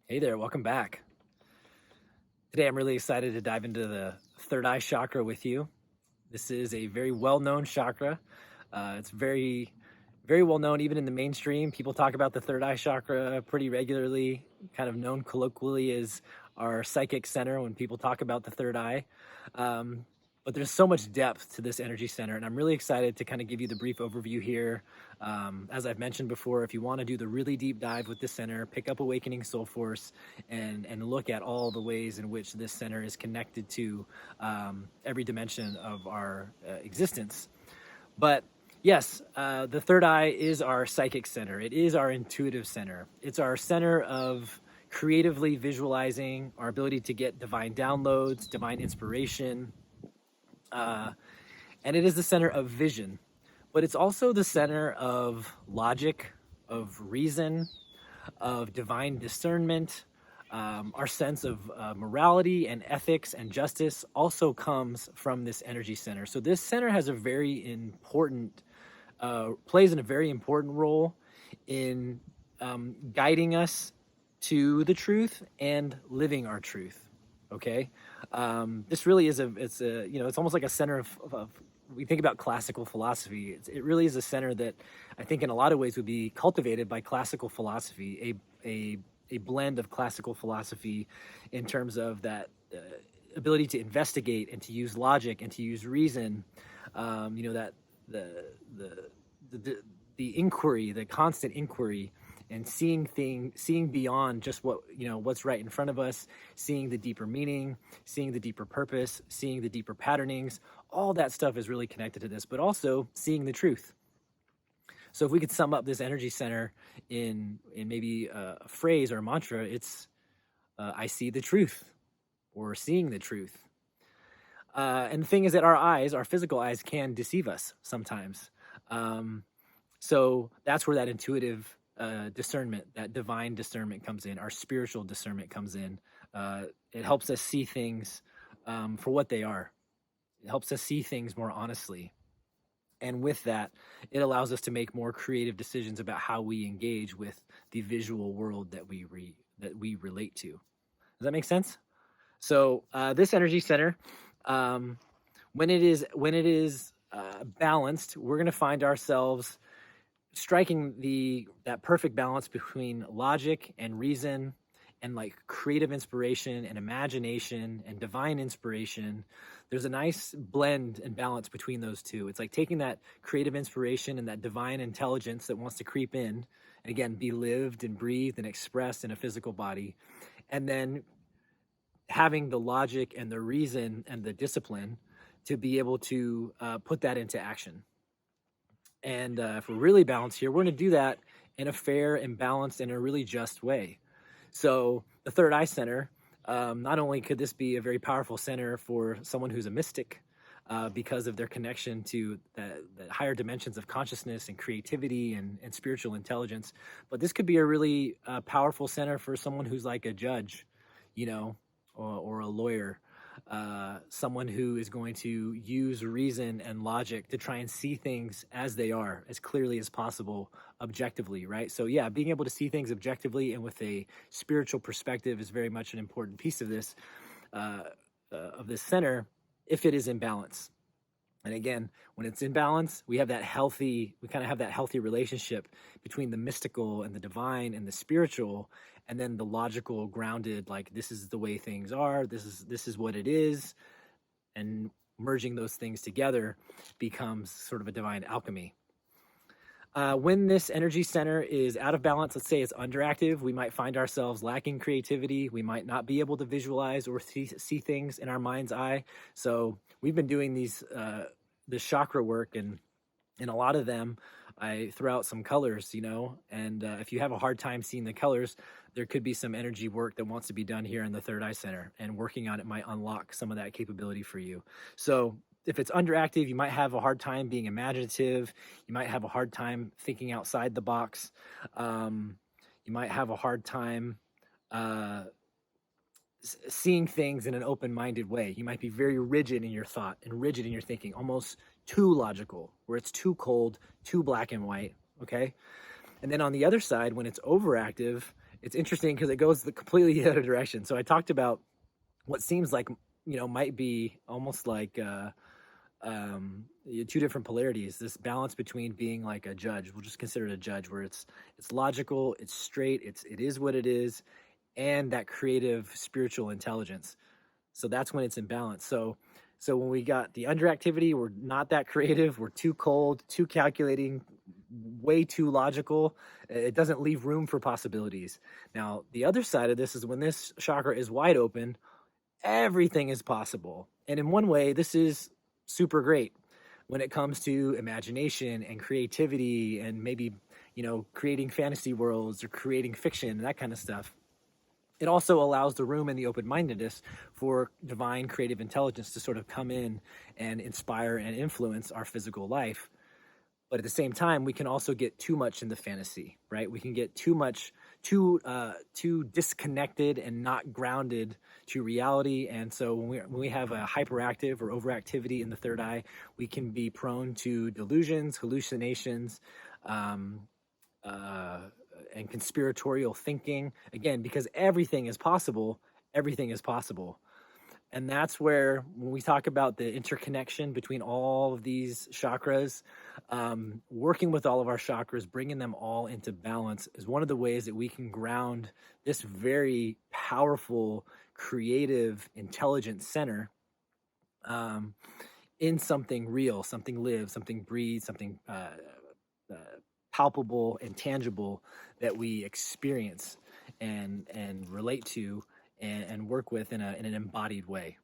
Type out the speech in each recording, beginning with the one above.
Hey there, welcome back. Today I'm really excited to dive into the third eye chakra with you. This is a very well-known chakra. It's very well known even in the mainstream. People talk about the third eye chakra pretty regularly, kind of known colloquially as our psychic center when people talk about the third eye. Um, but there's so much depth to this energy center, and I'm really excited to kind of give you the brief overview here. As I've mentioned before, if you want to do the really deep dive with this center, pick up Awakening Soul Force and look at all the ways in which this center is connected to every dimension of our existence. But yes, the third eye is our psychic center. It is our intuitive center. It's our center of creatively visualizing, our ability to get divine downloads, divine inspiration. And it is the center of vision, but it's also the center of logic, of reason, of divine discernment. Our sense of morality and ethics and justice also comes from this energy center. So this center has a very important, plays in a very important role in guiding us to the truth and living our truth. Okay, this really is it's almost like a center of we think about classical philosophy. It really is a center that I think in a lot of ways would be cultivated by classical philosophy, a blend of classical philosophy in terms of that ability to investigate and to use logic and to use reason. That the inquiry, the constant inquiry, and seeing beyond just what's right in front of us, seeing the deeper meaning, seeing the deeper purpose, seeing the deeper patternings. All that stuff is really connected to this, but also seeing the truth. So if we could sum up this energy center in maybe a phrase or a mantra, it's I see the truth, or seeing the truth. And the thing is that our eyes, our physical eyes, can deceive us sometimes. So that's where that intuitive discernment, that divine discernment comes in. Our spiritual discernment comes in. It helps us see things for what they are. It helps us see things more honestly. And with that, it allows us to make more creative decisions about how we engage with the visual world that we relate to. Does that make sense? So this energy center, when it is balanced, we're going to find ourselves striking that perfect balance between logic and reason and like creative inspiration and imagination and divine inspiration. There's a nice blend and balance between those two. It's like taking that creative inspiration and that divine intelligence that wants to creep in and again be lived and breathed and expressed in a physical body, and then having the logic and the reason and the discipline to be able to put that into action. And if we're really balanced here, we're going to do that in a fair and balanced and a really just way. So the third eye center, not only could this be a very powerful center for someone who's a mystic because of their connection to the higher dimensions of consciousness and creativity and spiritual intelligence, but this could be a really powerful center for someone who's like a judge, or a lawyer. Someone who is going to use reason and logic to try and see things as they are, as clearly as possible, objectively, right? So yeah, being able to see things objectively and with a spiritual perspective is very much an important piece of this center, if it is in balance. And again, when it's in balance, we kind of have that healthy relationship between the mystical and the divine and the spiritual, and then the logical, grounded, like this is the way things are, this is what it is, and merging those things together becomes sort of a divine alchemy. When this energy center is out of balance, let's say it's underactive, we might find ourselves lacking creativity. We might not be able to visualize or see things in our mind's eye. So we've been doing this chakra work, and in a lot of them, I throw out some colors, and if you have a hard time seeing the colors, there could be some energy work that wants to be done here in the third eye center, and working on it might unlock some of that capability for you. So if it's underactive, you might have a hard time being imaginative. You might have a hard time thinking outside the box. You might have a hard time seeing things in an open-minded way. You might be very rigid in your thought and rigid in your thinking, almost too logical, where it's too cold, too black and white, okay? And then on the other side, when it's overactive, it's interesting because it goes the completely other direction. So I talked about what seems like, might be almost like two different polarities. This balance between being like a judge, we'll just consider it a judge, where it's logical, it's straight, it is what it is, and that creative spiritual intelligence. So that's when it's in balance. So when we got the underactivity, we're not that creative, we're too cold, too calculating, way too logical. It doesn't leave room for possibilities. Now, the other side of this is when this chakra is wide open, everything is possible. And in one way, this is super great when it comes to imagination and creativity and maybe, creating fantasy worlds or creating fiction, that kind of stuff. It also allows the room and the open-mindedness for divine creative intelligence to sort of come in and inspire and influence our physical life. But at the same time, we can also get too much in the fantasy, right? We can get too disconnected and not grounded to reality. And so when we have a hyperactive or overactivity in the third eye, we can be prone to delusions, hallucinations, and conspiratorial thinking. Again, because everything is possible, everything is possible. And that's where, when we talk about the interconnection between all of these chakras, working with all of our chakras, bringing them all into balance is one of the ways that we can ground this very powerful, creative, intelligent center in something real, something live, something breathe, something palpable and tangible that we experience and relate to and work with in an embodied way.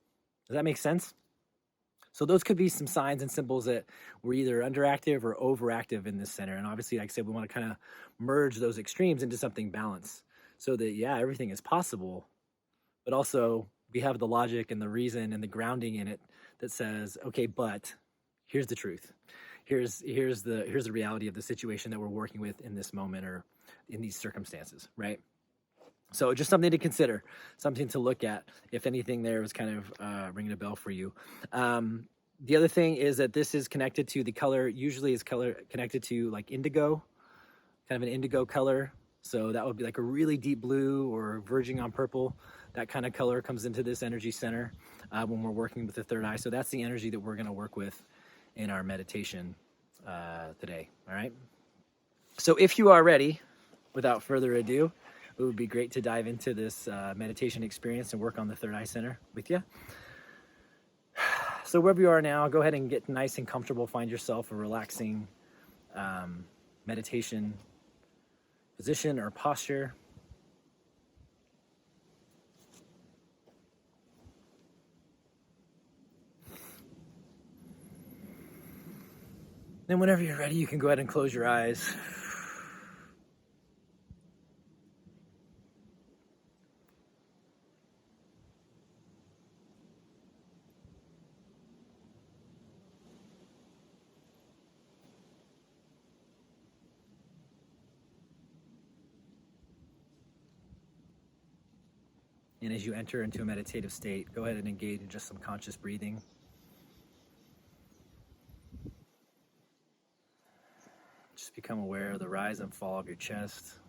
Does that make sense? So those could be some signs and symbols that we're either underactive or overactive in this center. And obviously, like I said, we want to kind of merge those extremes into something balanced so that, everything is possible, but also we have the logic and the reason and the grounding in it that says, okay, but here's the truth. Here's the reality of the situation that we're working with in this moment or in these circumstances, right? So just something to consider, something to look at, if anything there was kind of ringing a bell for you. The other thing is that this is connected to the color, usually is color connected to like indigo, kind of an indigo color. So that would be like a really deep blue or verging on purple. That kind of color comes into this energy center when we're working with the third eye. So that's the energy that we're going to work with in our meditation today. All right. So if you are ready, without further ado, it would be great to dive into this meditation experience and work on the third eye center with you. So wherever you are now, go ahead and get nice and comfortable. Find yourself a relaxing meditation position or posture. Then whenever you're ready, you can go ahead and close your eyes. And as you enter into a meditative state, go ahead and engage in just some conscious breathing. Just become aware of the rise and fall of your chest.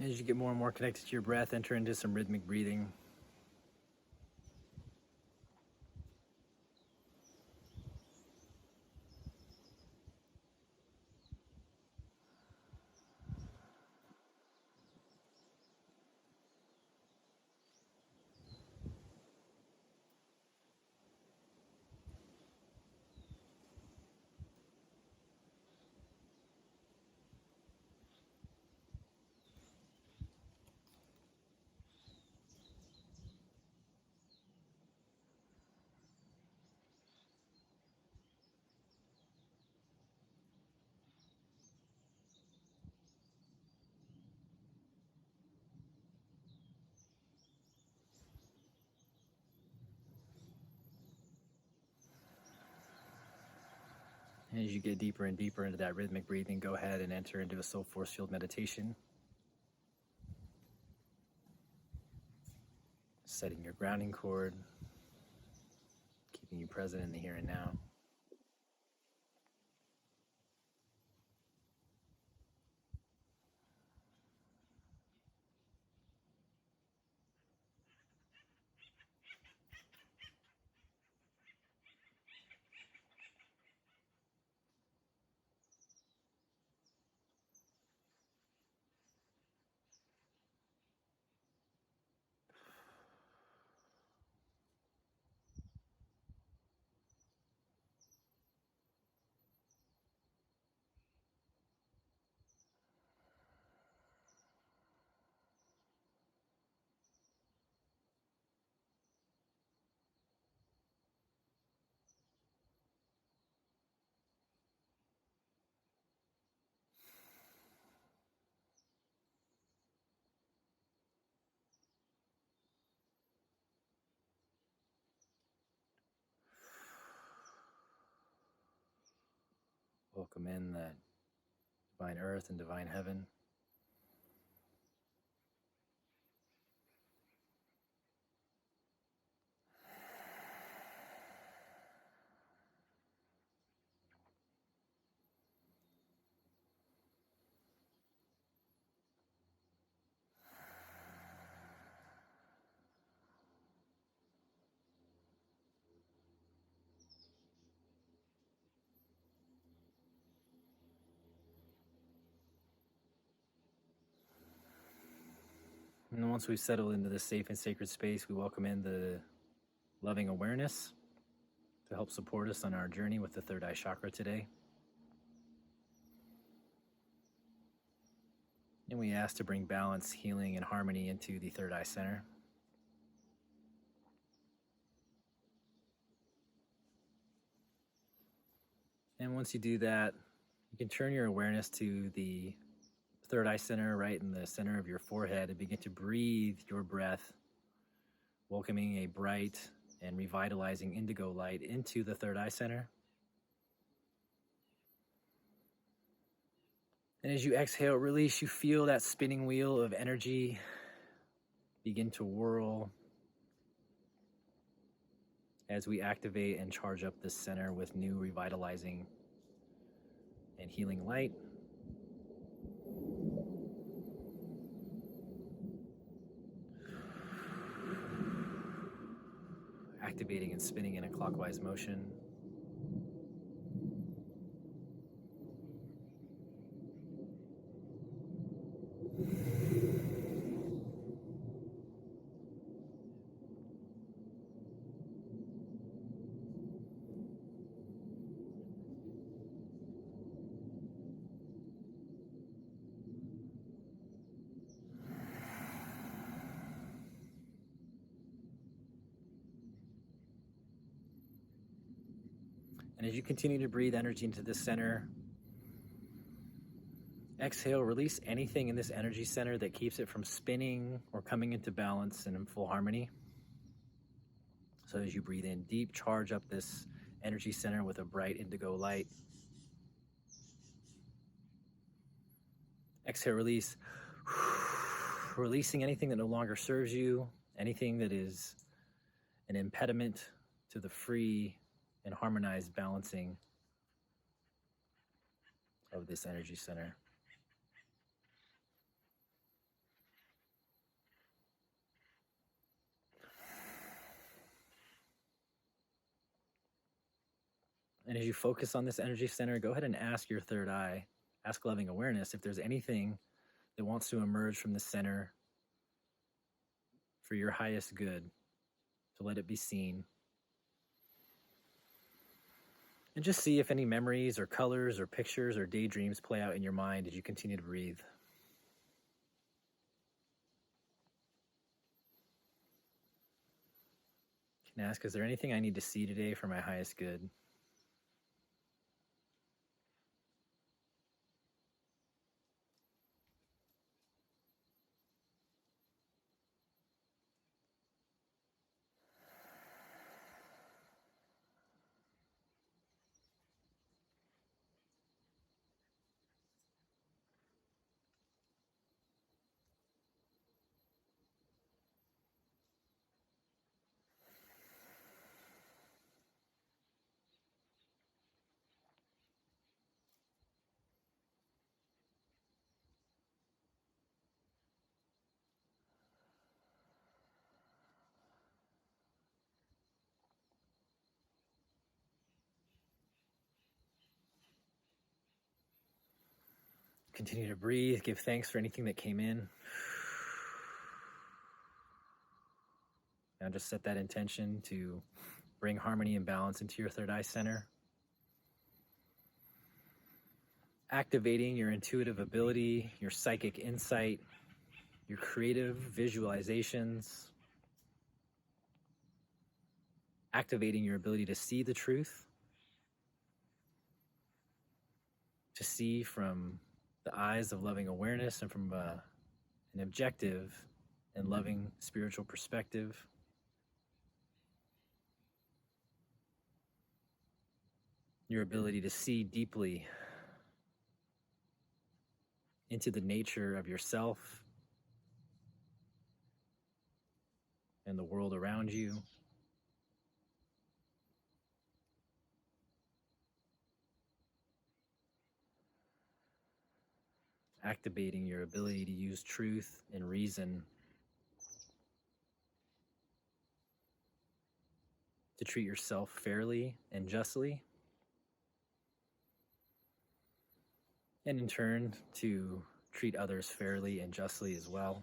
As you get more and more connected to your breath, enter into some rhythmic breathing. As you get deeper and deeper into that rhythmic breathing, go ahead and enter into a soul force field meditation, setting your grounding cord, keeping you present in the here and now. Welcome in that divine earth and divine heaven. And once we settle into this safe and sacred space, we welcome in the loving awareness to help support us on our journey with the third eye chakra today. And we ask to bring balance, healing, and harmony into the third eye center. And once you do that, you can turn your awareness to the third eye center right in the center of your forehead and begin to breathe your breath, welcoming a bright and revitalizing indigo light into the third eye center. And as you exhale, release, you feel that spinning wheel of energy begin to whirl as we activate and charge up this center with new revitalizing and healing light. Activating and spinning in a clockwise motion. And as you continue to breathe energy into the center, exhale, release anything in this energy center that keeps it from spinning or coming into balance and in full harmony. So as you breathe in deep, charge up this energy center with a bright indigo light. Exhale, release. Releasing anything that no longer serves you, anything that is an impediment to the free and harmonized balancing of this energy center. And as you focus on this energy center, go ahead and ask your third eye, ask loving awareness if there's anything that wants to emerge from the center for your highest good, to let it be seen. And just see if any memories or colors or pictures or daydreams play out in your mind as you continue to breathe. You can ask, is there anything I need to see today for my highest good? Continue to breathe. Give thanks for anything that came in. Now just set that intention to bring harmony and balance into your third eye center. Activating your intuitive ability, your psychic insight, your creative visualizations. Activating your ability to see the truth. To see from the eyes of loving awareness and from an objective and loving spiritual perspective. Your ability to see deeply into the nature of yourself and the world around you. Activating your ability to use truth and reason to treat yourself fairly and justly, and in turn to treat others fairly and justly as well.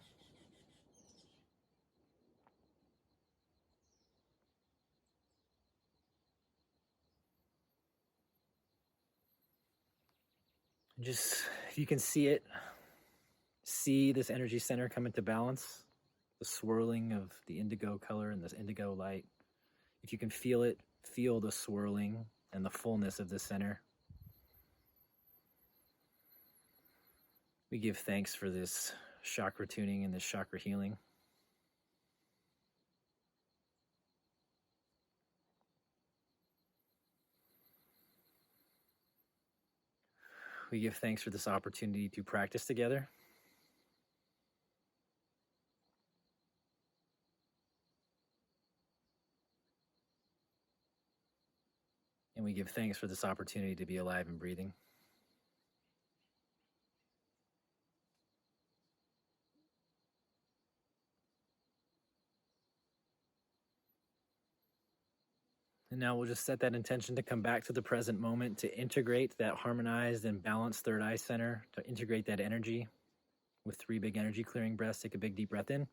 Just, if you can see it, see this energy center come into balance, the swirling of the indigo color and this indigo light. If you can feel it, feel the swirling and the fullness of this center. We give thanks for this chakra tuning and this chakra healing. We give thanks for this opportunity to practice together. And we give thanks for this opportunity to be alive and breathing. And now we'll just set that intention to come back to the present moment, to integrate that harmonized and balanced third eye center, to integrate that energy with 3 big energy clearing breaths. Take a big deep breath in.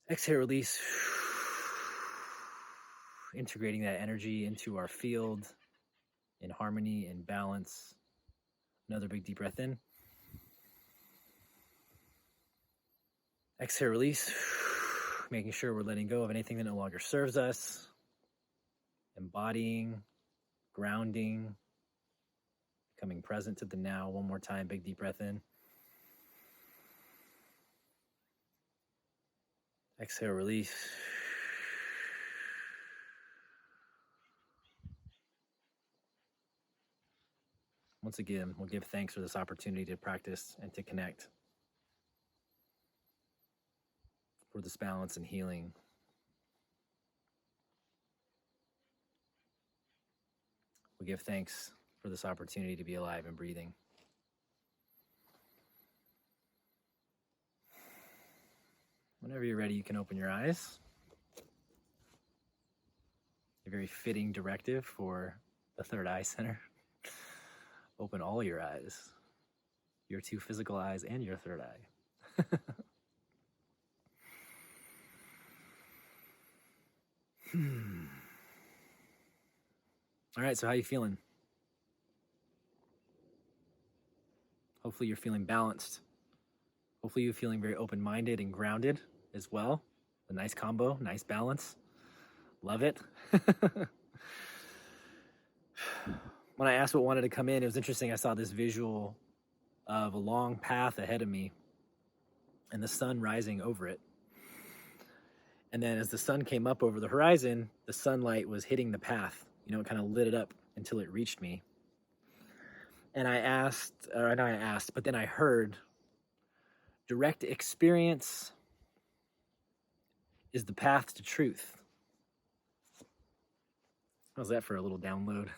Exhale, release. Integrating that energy into our field in harmony and balance. Another big deep breath in. Exhale, release. Making sure we're letting go of anything that no longer serves us. Embodying, grounding, becoming present to the now. One more time, big deep breath in. Exhale, release. Once again, we'll give thanks for this opportunity to practice and to connect, for this balance and healing. We give thanks for this opportunity to be alive and breathing. Whenever you're ready, you can open your eyes. A very fitting directive for the third eye center. Open all your eyes, your 2 physical eyes and your third eye. All right, so how you feeling? Hopefully you're feeling balanced. Hopefully you're feeling very open-minded and grounded as well. A nice combo, nice balance. Love it. When I asked what wanted to come in, it was interesting. I saw this visual of a long path ahead of me and the sun rising over it. And then as the sun came up over the horizon, the sunlight was hitting the path. You know, it kind of lit it up until it reached me. And but then I heard, direct experience is the path to truth. How's that for a little download?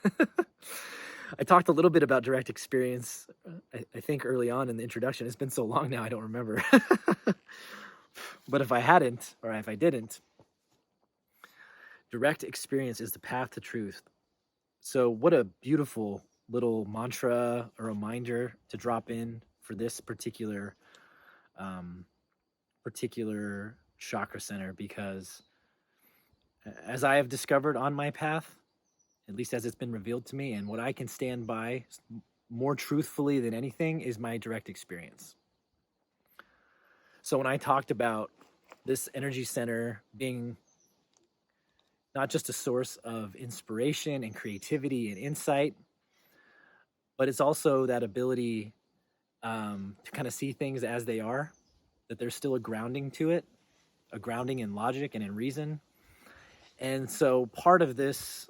I talked a little bit about direct experience, I think early on in the introduction. It's been so long now, I don't remember. But if I hadn't, or if I didn't, direct experience is the path to truth. So what a beautiful little mantra, a reminder to drop in for this um, particular chakra center, because as I have discovered on my path, at least as it's been revealed to me, and what I can stand by more truthfully than anything is my direct experience. So when I talked about this energy center being not just a source of inspiration and creativity and insight, but it's also that ability to kind of see things as they are, that there's still a grounding to it, a grounding in logic and in reason. And so part of this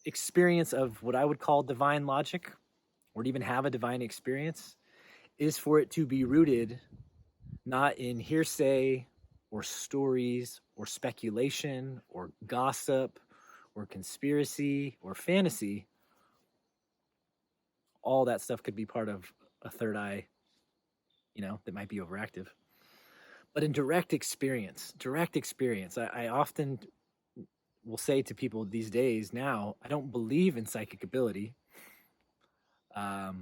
experience of what I would call divine logic, or to even have a divine experience, is for it to be rooted not in hearsay or stories or speculation or gossip or conspiracy or fantasy. All that stuff could be part of a third eye, that might be overactive. But in direct experience, I often will say to people these days now, I don't believe in psychic ability. I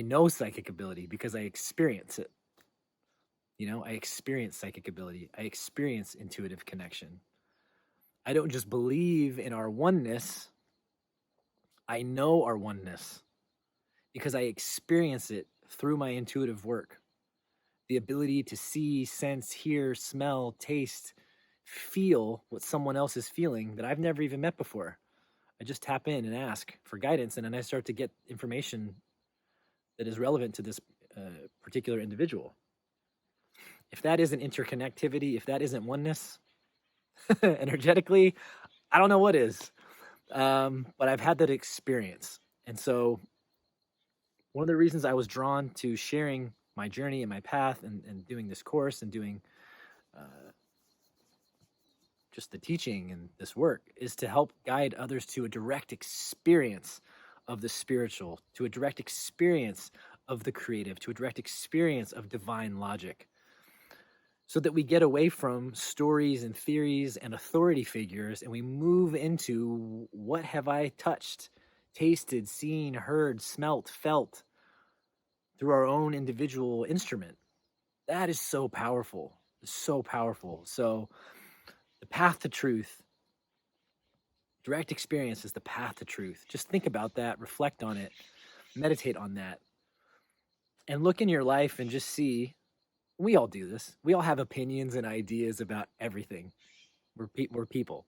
know psychic ability because I experience it. I experience psychic ability. I experience intuitive connection. I don't just believe in our oneness. I know our oneness because I experience it through my intuitive work. The ability to see, sense, hear, smell, taste, feel what someone else is feeling that I've never even met before. I just tap in and ask for guidance, and then I start to get information that is relevant to this particular individual. If that isn't interconnectivity, if that isn't oneness, energetically, I don't know what is. But I've had that experience. And so one of the reasons I was drawn to sharing my journey and my path and doing this course and doing just the teaching and this work is to help guide others to a direct experience of the spiritual, to a direct experience of the creative, to a direct experience of divine logic, so that we get away from stories and theories and authority figures and we move into what have I touched, tasted, seen, heard, smelt, felt through our own individual instrument. That is so powerful, so powerful. So the path to truth, direct experience is the path to truth. Just think about that, reflect on it, meditate on that, and look in your life and just see. We all do this. We all have opinions and ideas about everything. We're people.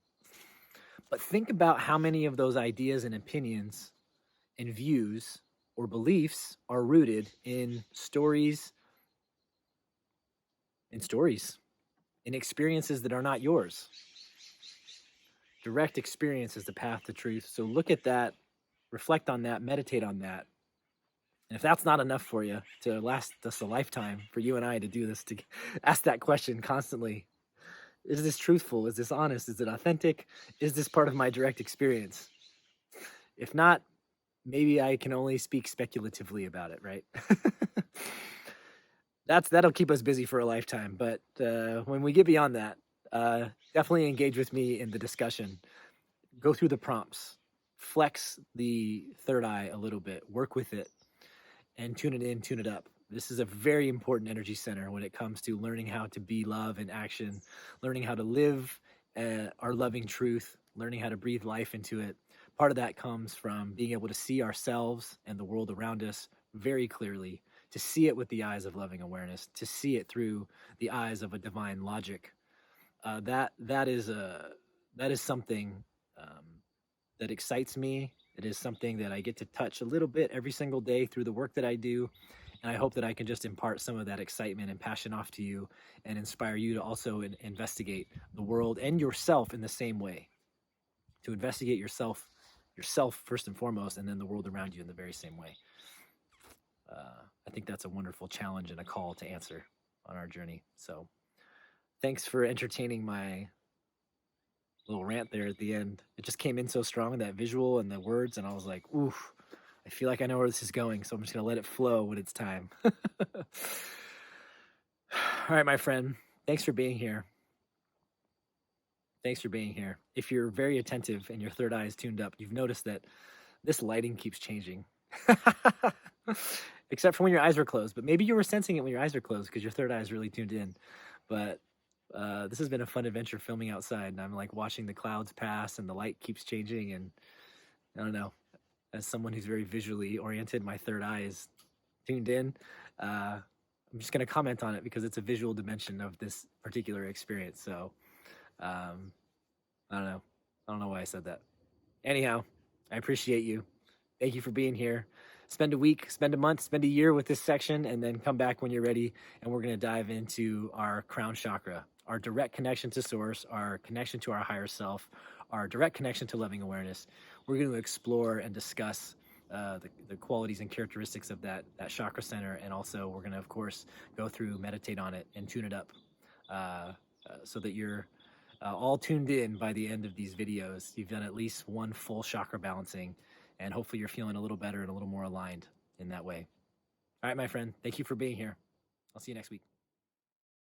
But think about how many of those ideas and opinions and views or beliefs are rooted in stories, in experiences that are not yours. Direct experience is the path to truth. So look at that, reflect on that, meditate on that. And if that's not enough for you to last us a lifetime, for you and I to do this, to ask that question constantly, is this truthful? Is this honest? Is it authentic? Is this part of my direct experience? If not, maybe I can only speak speculatively about it, right? That'll keep us busy for a lifetime. But when we get beyond that, definitely engage with me in the discussion. Go through the prompts, flex the third eye a little bit, work with it, and tune it in, tune it up. This is a very important energy center when it comes to learning how to be love in action, learning how to live our loving truth, learning how to breathe life into it. Part of that comes from being able to see ourselves and the world around us very clearly, to see it with the eyes of loving awareness, to see it through the eyes of a divine logic. That is something that excites me. It is something that I get to touch a little bit every single day through the work that I do. And I hope that I can just impart some of that excitement and passion off to you and inspire you to also investigate the world and yourself in the same way. To investigate yourself first and foremost, and then the world around you in the very same way. I think that's a wonderful challenge and a call to answer on our journey. So thanks for entertaining my little rant there at the end. It just came in so strong, that visual and the words, and I was like, oof, I feel like I know where this is going, so I'm just going to let it flow when it's time. All right, my friend, thanks for being here. Thanks for being here. If you're very attentive and your third eye is tuned up, you've noticed that This lighting keeps changing. Except for when your eyes are closed. But maybe you were sensing it when your eyes are closed because your third eye is really tuned in. But this has been a fun adventure filming outside. And I'm like watching the clouds pass and the light keeps changing. And I don't know, as someone who's very visually oriented, my third eye is tuned in. I'm just going to comment on it because it's a visual dimension of this particular experience. So I don't know. I don't know why I said that. Anyhow, I appreciate you. Thank you for being here. Spend a week, spend a month, spend a year with this section, and then come back when you're ready. And we're going to dive into our crown chakra, our direct connection to source, our connection to our higher self, our direct connection to loving awareness. We're going to explore and discuss the qualities and characteristics of that chakra center. And also we're going to, of course, go through, meditate on it, and tune it up so that you're all tuned in by the end of these videos. You've done at least one full chakra balancing, and hopefully you're feeling a little better and a little more aligned in that way. All right, my friend, thank you for being here. I'll see you next week.